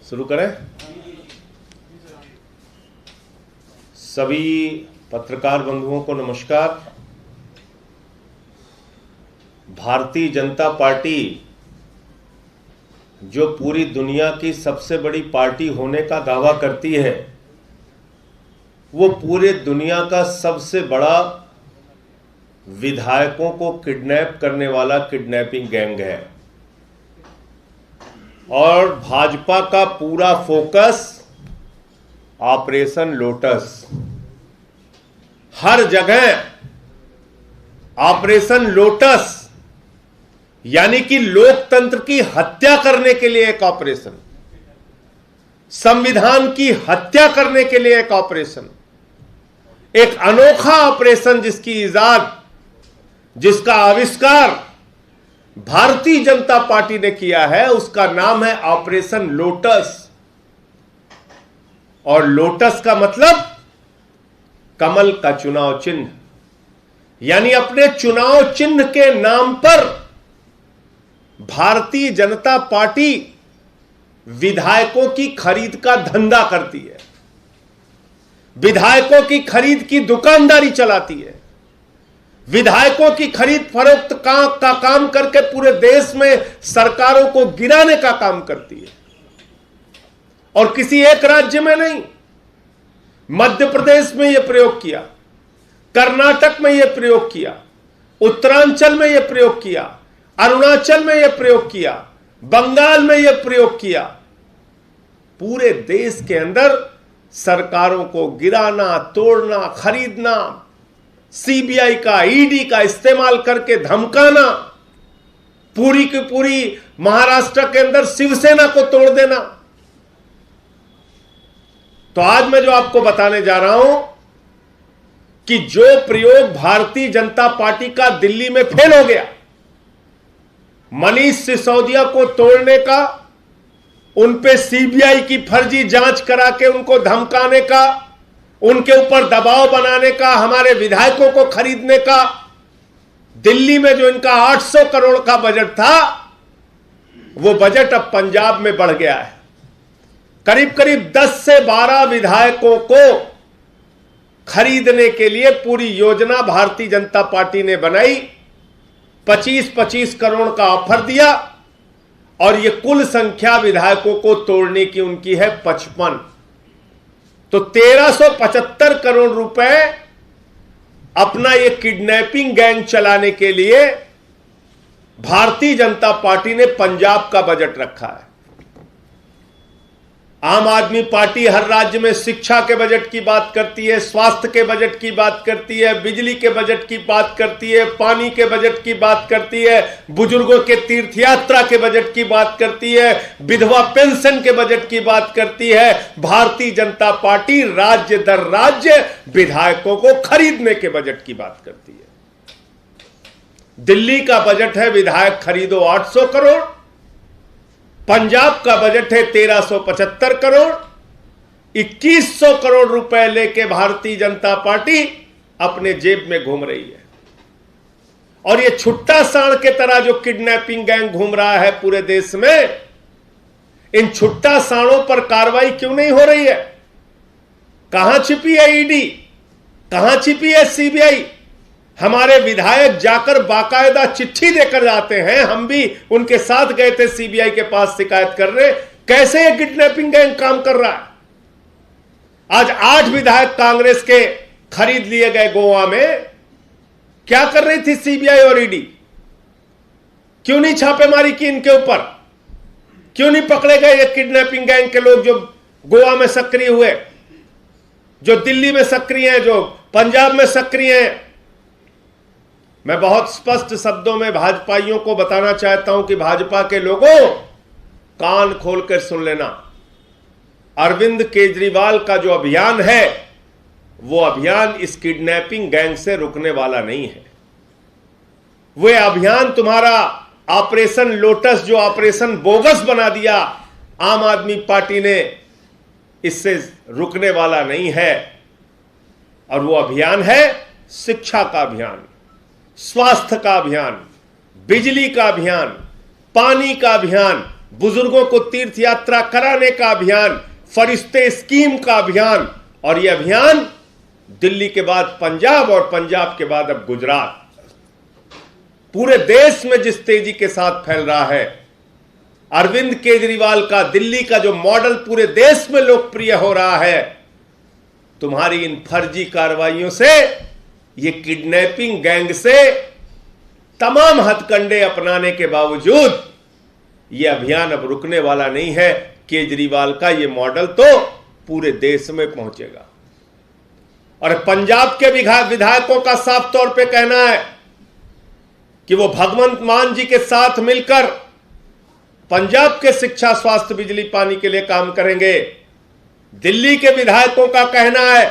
शुरू करें। सभी पत्रकार बंधुओं को नमस्कार। भारतीय जनता पार्टी जो पूरी दुनिया की सबसे बड़ी पार्टी होने का दावा करती है, वो पूरे दुनिया का सबसे बड़ा विधायकों को किडनैप करने वाला किडनैपिंग गैंग है। और भाजपा का पूरा फोकस ऑपरेशन लोटस, हर जगह ऑपरेशन लोटस, यानी कि लोकतंत्र की हत्या करने के लिए एक ऑपरेशन, संविधान की हत्या करने के लिए एक ऑपरेशन, एक अनोखा ऑपरेशन जिसकी इजाद, जिसका आविष्कार भारतीय जनता पार्टी ने किया है, उसका नाम है ऑपरेशन लोटस। और लोटस का मतलब कमल का चुनाव चिन्ह, यानी अपने चुनाव चिन्ह के नाम पर भारतीय जनता पार्टी विधायकों की खरीद का धंधा करती है, विधायकों की खरीद की दुकानदारी चलाती है, विधायकों की खरीद फरोख्त का काम करके पूरे देश में सरकारों को गिराने का काम करती है। और किसी एक राज्य में नहीं, मध्य प्रदेश में यह प्रयोग किया, कर्नाटक में यह प्रयोग किया, उत्तरांचल में यह प्रयोग किया, अरुणाचल में यह प्रयोग किया, बंगाल में यह प्रयोग किया। पूरे देश के अंदर सरकारों को गिराना, तोड़ना, खरीदना, सीबीआई का, ईडी का इस्तेमाल करके धमकाना, पूरी की पूरी महाराष्ट्र के अंदर शिवसेना को तोड़ देना। तो आज मैं जो आपको बताने जा रहा हूं कि जो प्रयोग भारतीय जनता पार्टी का दिल्ली में फेल हो गया, मनीष सिसोदिया को तोड़ने का, उन पे सीबीआई की फर्जी जांच करा के उनको धमकाने का, उनके ऊपर दबाव बनाने का, हमारे विधायकों को खरीदने का, दिल्ली में जो इनका 800 करोड़ का बजट था, वो बजट अब पंजाब में बढ़ गया है। करीब करीब 10 से 12 विधायकों को खरीदने के लिए पूरी योजना भारतीय जनता पार्टी ने बनाई। 25-25 करोड़ का ऑफर दिया और ये कुल संख्या विधायकों को तोड़ने की उनकी है 55। तो 1375 करोड़ रुपए अपना ये किडनैपिंग गैंग चलाने के लिए भारतीय जनता पार्टी ने पंजाब का बजट रखा है। आम आदमी पार्टी हर राज्य में शिक्षा के बजट की बात करती है, स्वास्थ्य के बजट की बात करती है, बिजली के बजट की बात करती है, पानी के बजट की बात करती है, बुजुर्गों के तीर्थ यात्रा के बजट की बात करती है, विधवा पेंशन के बजट की बात करती है। भारतीय जनता पार्टी राज्य दर राज्य विधायकों को खरीदने के बजट की बात करती है। दिल्ली का बजट है विधायक खरीदो 800 करोड़, पंजाब का बजट है 1375 करोड़। 2100 करोड़ रुपए लेके भारतीय जनता पार्टी अपने जेब में घूम रही है। और ये छुट्टा सांड के तरह जो किडनैपिंग गैंग घूम रहा है पूरे देश में, इन छुट्टा सांडों पर कार्रवाई क्यों नहीं हो रही है? कहां छिपी है ईडी, कहां छिपी है सीबीआई? हमारे विधायक जाकर बाकायदा चिट्ठी देकर जाते हैं, हम भी उनके साथ गए थे सीबीआई के पास शिकायत करने। कैसे ये किडनैपिंग गैंग काम कर रहा है? आज 8 विधायक कांग्रेस के खरीद लिए गए गोवा में। क्या कर रही थी सीबीआई और ईडी? क्यों नहीं छापेमारी की इनके ऊपर? क्यों नहीं पकड़े गए ये किडनैपिंग गैंग के लोग जो गोवा में सक्रिय हुए, जो दिल्ली में सक्रिय हैं, जो पंजाब में सक्रिय हैं? मैं बहुत स्पष्ट शब्दों में भाजपाइयों को बताना चाहता हूं कि भाजपा के लोगों, कान खोलकर सुन लेना। अरविंद केजरीवाल का जो अभियान है, वो अभियान इस किडनैपिंग गैंग से रुकने वाला नहीं है। वह अभियान तुम्हारा ऑपरेशन लोटस, जो ऑपरेशन बोगस बना दिया आम आदमी पार्टी ने, इससे रुकने वाला नहीं है। और वो अभियान है शिक्षा का अभियान, स्वास्थ्य का अभियान, बिजली का अभियान, पानी का अभियान, बुजुर्गों को तीर्थ यात्रा कराने का अभियान, फरिश्ते स्कीम का अभियान, और यह अभियान दिल्ली के बाद पंजाब और पंजाब के बाद अब गुजरात, पूरे देश में जिस तेजी के साथ फैल रहा है, अरविंद केजरीवाल का दिल्ली का जो मॉडल पूरे देश में लोकप्रिय हो रहा है, तुम्हारी इन फर्जी कार्रवाइयों से, ये किडनैपिंग गैंग से तमाम हथकंडे अपनाने के बावजूद यह अभियान अब रुकने वाला नहीं है। केजरीवाल का यह मॉडल तो पूरे देश में पहुंचेगा। और पंजाब के विधायकों का साफ तौर पे कहना है कि वो भगवंत मान जी के साथ मिलकर पंजाब के शिक्षा, स्वास्थ्य, बिजली, पानी के लिए काम करेंगे। दिल्ली के विधायकों का कहना है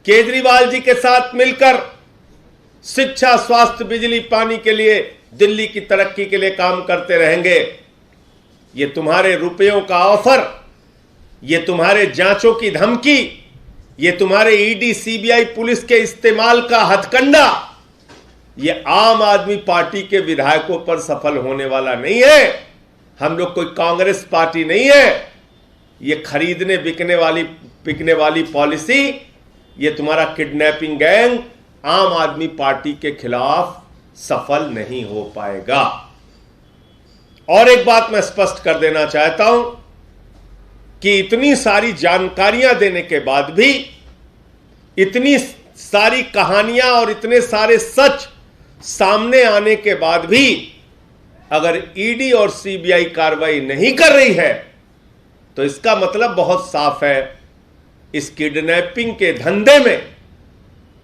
केजरीवाल जी के साथ मिलकर शिक्षा, स्वास्थ्य, बिजली, पानी के लिए, दिल्ली की तरक्की के लिए काम करते रहेंगे। ये तुम्हारे रुपयों का ऑफर, ये तुम्हारे जांचों की धमकी, ये तुम्हारे ईडी, सीबीआई, पुलिस के इस्तेमाल का हथकंडा, ये आम आदमी पार्टी के विधायकों पर सफल होने वाला नहीं है। हम लोग कोई कांग्रेस पार्टी नहीं है। ये खरीदने बिकने वाली पॉलिसी, ये तुम्हारा किडनैपिंग गैंग आम आदमी पार्टी के खिलाफ सफल नहीं हो पाएगा। और एक बात मैं स्पष्ट कर देना चाहता हूं कि इतनी सारी जानकारियां देने के बाद भी, इतनी सारी कहानियां और इतने सारे सच सामने आने के बाद भी अगर ईडी और सीबीआई कार्रवाई नहीं कर रही है, तो इसका मतलब बहुत साफ है, इस किडनैपिंग के धंधे में,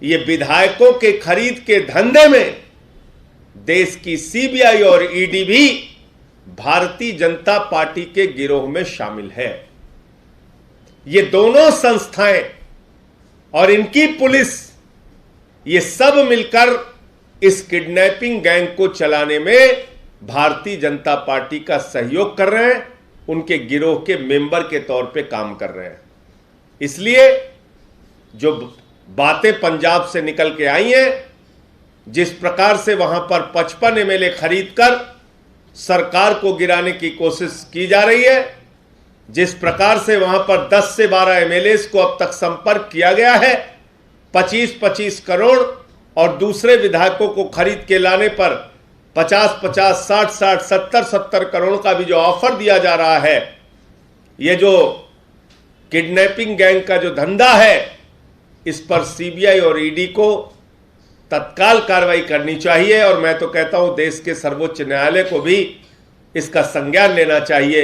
ये विधायकों के खरीद के धंधे में देश की सीबीआई और ईडी भी भारतीय जनता पार्टी के गिरोह में शामिल है। ये दोनों संस्थाएं और इनकी पुलिस, ये सब मिलकर इस किडनैपिंग गैंग को चलाने में भारतीय जनता पार्टी का सहयोग कर रहे हैं, उनके गिरोह के मेंबर के तौर पे काम कर रहे हैं। इसलिए जो बातें पंजाब से निकल के आई हैं, जिस प्रकार से वहां पर 55 एमएलए खरीदकर सरकार को गिराने की कोशिश की जा रही है, जिस प्रकार से वहां पर 10 से 12 एमएलए को अब तक संपर्क किया गया है, 25-25 करोड़ और दूसरे विधायकों को खरीद के लाने पर 50-50, 60-60, 70-70 करोड़ का भी जो ऑफर दिया जा रहा है, ये जो किडनैपिंग गैंग का जो धंधा है, इस पर सीबीआई और ईडी को तत्काल कार्रवाई करनी चाहिए। और मैं तो कहता हूं देश के सर्वोच्च न्यायालय को भी इसका संज्ञान लेना चाहिए,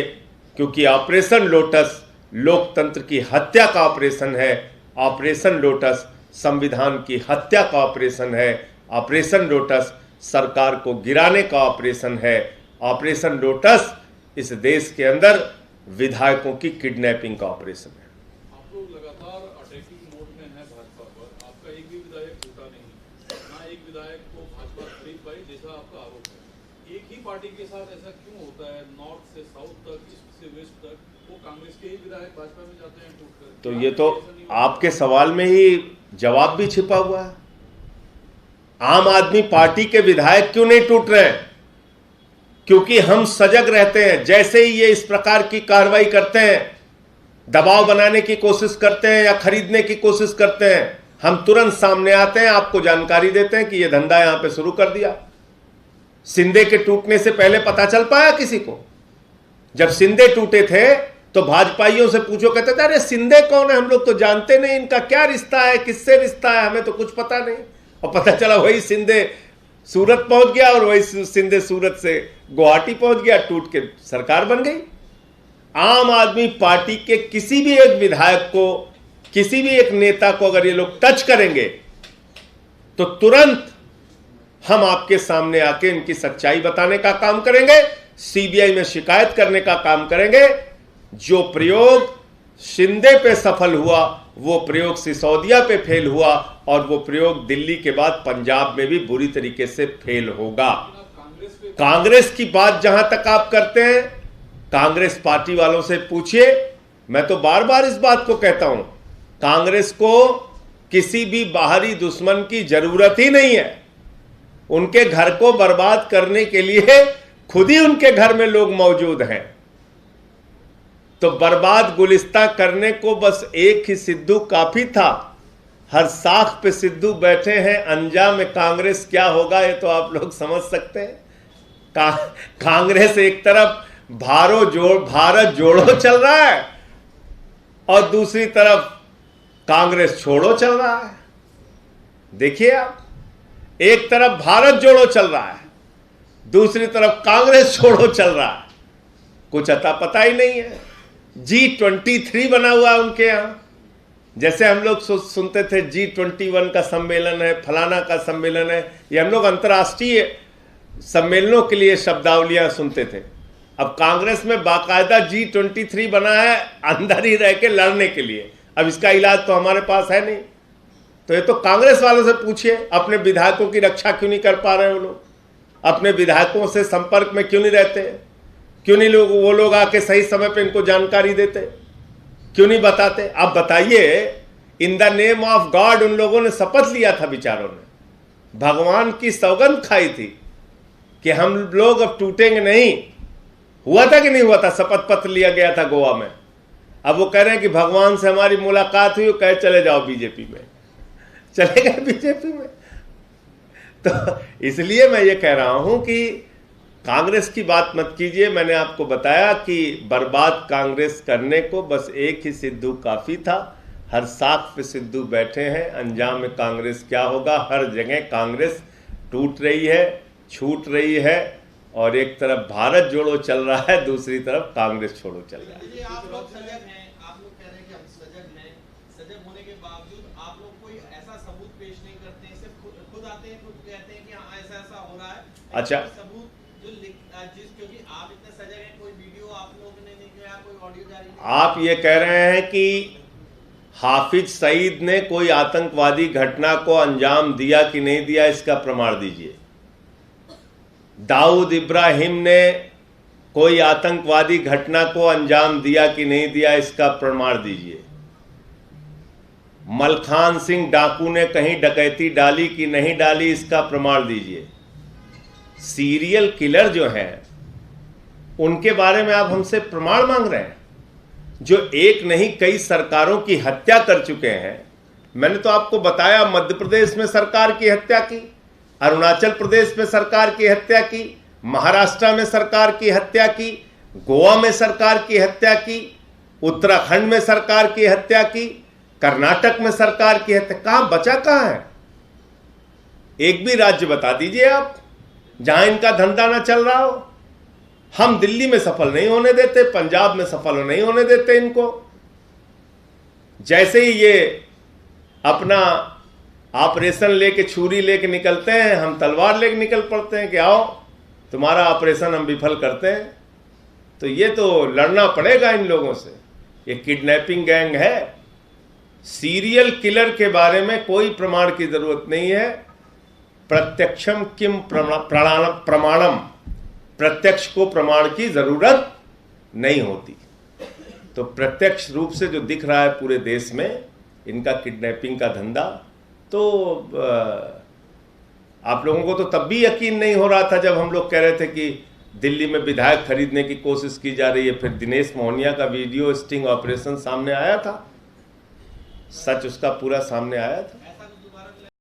क्योंकि ऑपरेशन लोटस लोकतंत्र की हत्या का ऑपरेशन है। ऑपरेशन लोटस संविधान की हत्या का ऑपरेशन है। ऑपरेशन लोटस सरकार को गिराने का ऑपरेशन है। ऑपरेशन लोटस इस देश के अंदर विधायकों की किडनैपिंग का ऑपरेशन है। आप लोग लगातार अटैकिंग मोड में हैं भाजपा पर। आपका एक भी विधायक टूटा नहीं, ना एक विधायक को भाजपा खरीद पाई, जैसा आपका आरोप है। एक ही पार्टी के साथ ऐसा क्यों होता है? नॉर्थ से साउथ तक, ईस्ट से वेस्ट तक, वो कांग्रेस के ही विधायक भाजपा में जाते हैं टूटकर। तो ये तो आपके सवाल में ही जवाब भी छिपा हुआ है। आम आदमी पार्टी के विधायक क्यों नहीं टूट रहे हैं? क्योंकि हम सजग रहते हैं। जैसे ही ये इस प्रकार की कार्रवाई करते हैं, दबाव बनाने की कोशिश करते हैं या खरीदने की कोशिश करते हैं, हम तुरंत सामने आते हैं, आपको जानकारी देते हैं कि ये धंधा यहां पे शुरू कर दिया। सिंधे के टूटने से पहले पता चल पाया किसी को? जब सिंधे टूटे थे तो भाजपाइयों से पूछो, कहते थे अरे सिंधे कौन है, हम लोग तो जानते नहीं, इनका क्या रिश्ता है, किससे रिश्ता है, हमें तो कुछ पता नहीं। और पता चला वही सिंधे सूरत पहुंच गया और वही सिंधे सूरत से गुवाहाटी पहुंच गया, टूट के सरकार बन गई। आम आदमी पार्टी के किसी भी एक विधायक को, किसी भी एक नेता को अगर ये लोग टच करेंगे तो तुरंत हम आपके सामने आके इनकी सच्चाई बताने का काम करेंगे, सीबीआई में शिकायत करने का काम करेंगे। जो प्रयोग शिंदे पे सफल हुआ, वो प्रयोग सिसोदिया पे फेल हुआ, और वो प्रयोग दिल्ली के बाद पंजाब में भी बुरी तरीके से फेल होगा। कांग्रेस की बात जहां तक आप करते हैं, कांग्रेस पार्टी वालों से पूछिए। मैं तो बार बार इस बात को कहता हूं, कांग्रेस को किसी भी बाहरी दुश्मन की जरूरत ही नहीं है। उनके घर को बर्बाद करने के लिए खुद ही उनके घर में लोग मौजूद हैं। तो बर्बाद गुलिस्तां करने को बस एक ही सिद्धू काफी था। हर साख पे सिद्धू बैठे हैं, अंजाम में कांग्रेस क्या होगा ये तो आप लोग समझ सकते हैं। कांग्रेस एक तरफ भारत जोड़ो चल रहा है और दूसरी तरफ कांग्रेस छोड़ो चल रहा है। देखिए आप, एक तरफ भारत जोड़ो चल रहा है, दूसरी तरफ कांग्रेस छोड़ो चल रहा है। कुछ अता पता ही नहीं है। G23 बना हुआ है उनके यहां। जैसे हम लोग सुनते थे G21 का सम्मेलन है, फलाना का सम्मेलन है, ये हम लोग अंतर्राष्ट्रीय सम्मेलनों के लिए शब्दावलियां सुनते थे। अब कांग्रेस में बाकायदा G23 बना है अंदर ही रह के लड़ने के लिए। अब इसका इलाज तो हमारे पास है नहीं। तो ये तो कांग्रेस वालों से पूछिए, अपने विधायकों की रक्षा क्यों नहीं कर पा रहे वो लोग? अपने विधायकों से संपर्क में क्यों नहीं रहते? क्यों नहीं वो लोग आके सही समय पे इनको जानकारी देते? क्यों नहीं बताते? आप बताइए। In the name of God उन लोगों ने शपथ लिया था, बेचारों ने भगवान की सौगंध खाई थी कि हम लोग अब टूटेंगे नहीं। हुआ था कि नहीं हुआ था? शपथ पत्र लिया गया था गोवा में। अब वो कह रहे हैं कि भगवान से हमारी मुलाकात हुई, वो कहे चले जाओ बीजेपी में। चले गए बीजेपी में। तो इसलिए मैं ये कह रहा हूं कि कांग्रेस की बात मत कीजिए। मैंने आपको बताया कि बर्बाद कांग्रेस करने को बस एक ही सिद्धू काफी था। हर साख पे सिद्धू बैठे हैं, अंजाम में कांग्रेस क्या होगा? हर जगह कांग्रेस टूट रही है, छूट रही है, और एक तरफ भारत जोड़ो चल रहा है, दूसरी तरफ कांग्रेस छोड़ो चल रहा है। आप लोग सजग हैं, आप लोग कह रहे हैं कि हम सजग हैं। सजग होने के बावजूद आप लोग कोई ऐसा सबूत पेश नहीं करते हैं, सिर्फ खुद आते हैं, खुद कहते हैं कि हाँ ऐसा ऐसा हो रहा है। अच्छा, सबूत जो क्योंकि आप इतने सजग हैं, कोई वीडियो आप लोगों ने नहीं किया, कोई ऑडियो जारी नहीं। आप ये कह रहे हैं कि हाफिज सईद ने कोई आतंकवादी घटना को अंजाम दिया कि नहीं दिया, इसका प्रमाण दीजिए। दाऊद इब्राहिम ने कोई आतंकवादी घटना को अंजाम दिया कि नहीं दिया, इसका प्रमाण दीजिए। मलखान सिंह डाकू ने कहीं डकैती डाली कि नहीं डाली, इसका प्रमाण दीजिए। सीरियल किलर जो हैं उनके बारे में आप हमसे प्रमाण मांग रहे हैं, जो एक नहीं कई सरकारों की हत्या कर चुके हैं। मैंने तो आपको बताया, मध्य प्रदेश में सरकार की हत्या की, अरुणाचल प्रदेश में सरकार की हत्या की, महाराष्ट्र में सरकार की हत्या की, गोवा में सरकार की हत्या की, उत्तराखंड में सरकार की हत्या की, कर्नाटक में सरकार की हत्या। कहां बचा कहां है? एक भी राज्य बता दीजिए आप जहां इनका धंधा ना चल रहा हो। हम दिल्ली में सफल नहीं होने देते, पंजाब में सफल नहीं होने देते इनको। जैसे ही ये अपना ऑपरेशन लेके, छुरी लेके निकलते हैं, हम तलवार लेके निकल पड़ते हैं कि आओ तुम्हारा ऑपरेशन हम विफल करते हैं। तो ये तो लड़ना पड़ेगा इन लोगों से। ये किडनैपिंग गैंग है। सीरियल किलर के बारे में कोई प्रमाण की जरूरत नहीं है। प्रत्यक्षम किम प्रमाणम, प्रत्यक्ष को प्रमाण की जरूरत नहीं होती। तो प्रत्यक्ष रूप से जो दिख रहा है पूरे देश में इनका किडनैपिंग का धंधा, तो आप लोगों को तो तब भी यकीन नहीं हो रहा था जब हम लोग कह रहे थे कि दिल्ली में विधायक खरीदने की कोशिश की जा रही है। फिर दिनेश मोहनिया का वीडियो स्टिंग ऑपरेशन सामने आया था, सच उसका पूरा सामने आया था।